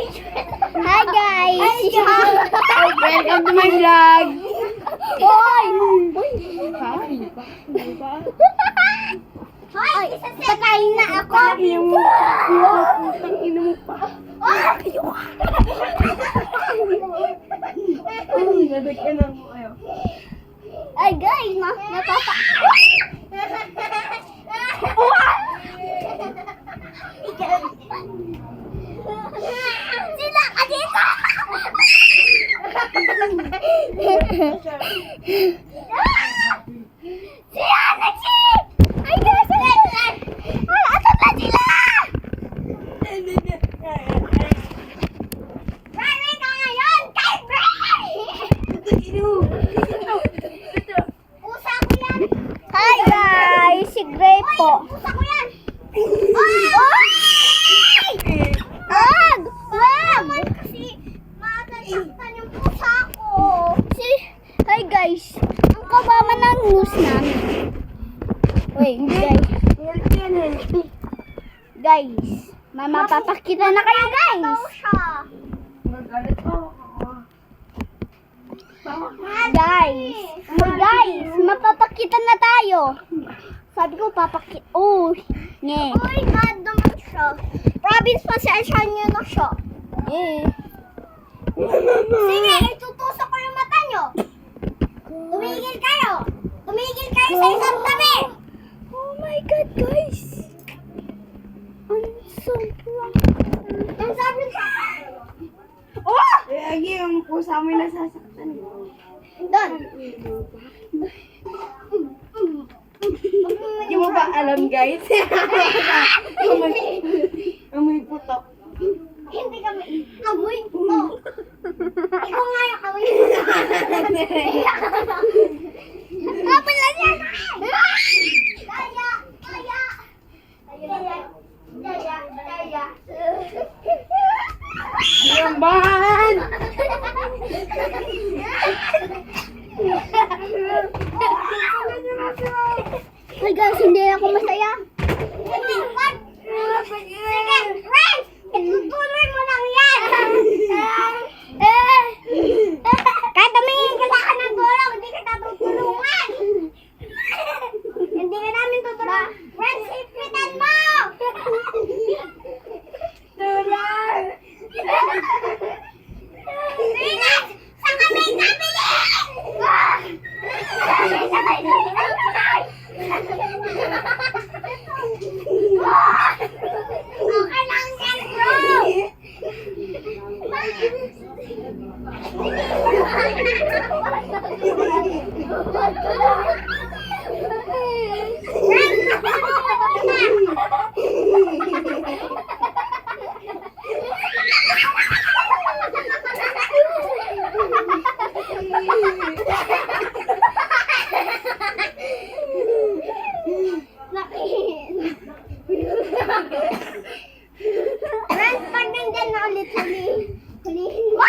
Hi guys! Welcome to my vlog! Hoy! Hoy! Patayin na ako! Ino mo pa. Nabigyan mo kayo. Ay guys! Natapa... Sila ka dito! Si Anachi! Ay guys! Ay, atat na sila! Rally ka ngayon kay Bray! Pusa ko yan! Hi guys! Si Gray po. Pusa ko yan! Oy! Wag! Wag! Kasi matasaktan yung pusa ko. Hi guys! Ang kabama ng news namin. Wait, guys. Guys, may mapapakita na kayo guys. Guys, mapapakita na tayo. Sabi ko papakita. Oh, nye. Uy, bad naman siya. Province pasensya niyo na siya. Sige, itutusok ko yung mata nyo. Tumigil kayo. Tumigil kayo sa isang tabi. Oh my God, guys. Ang sobrang... Ang sobrang... Oh! Lagi yung pusa mo yung nasasaktan. Doon. Hindi mo ba alam, guys? Amoy putok. Hindi kami. Amoy. Oh. Ikaw nga yung amoy. Kapal lang yan. Kaya. Kaya. Kaya. Kaya. Kaya. Yamban! Ay guys, hindi ako masaya. Hindi. Sige, Ren! Itutuloy mo lang yan! Kahit tumingin ka sa akin ng tulong, hindi kita tutulungan! Hindi ka namin tutulungan. Ren, sipitan mo! Tulong! Rinat! Saan kami nabili? Okay lang yan, bro! Friends, pag nandyan na ulit, hulihin mo.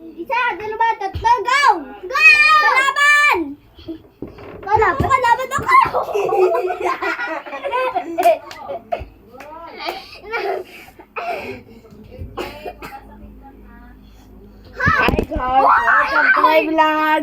Isa, dalawa, tatlo, go! Go! Kalaban! Kalaban ako! Hi guys! Welcome to my vlog!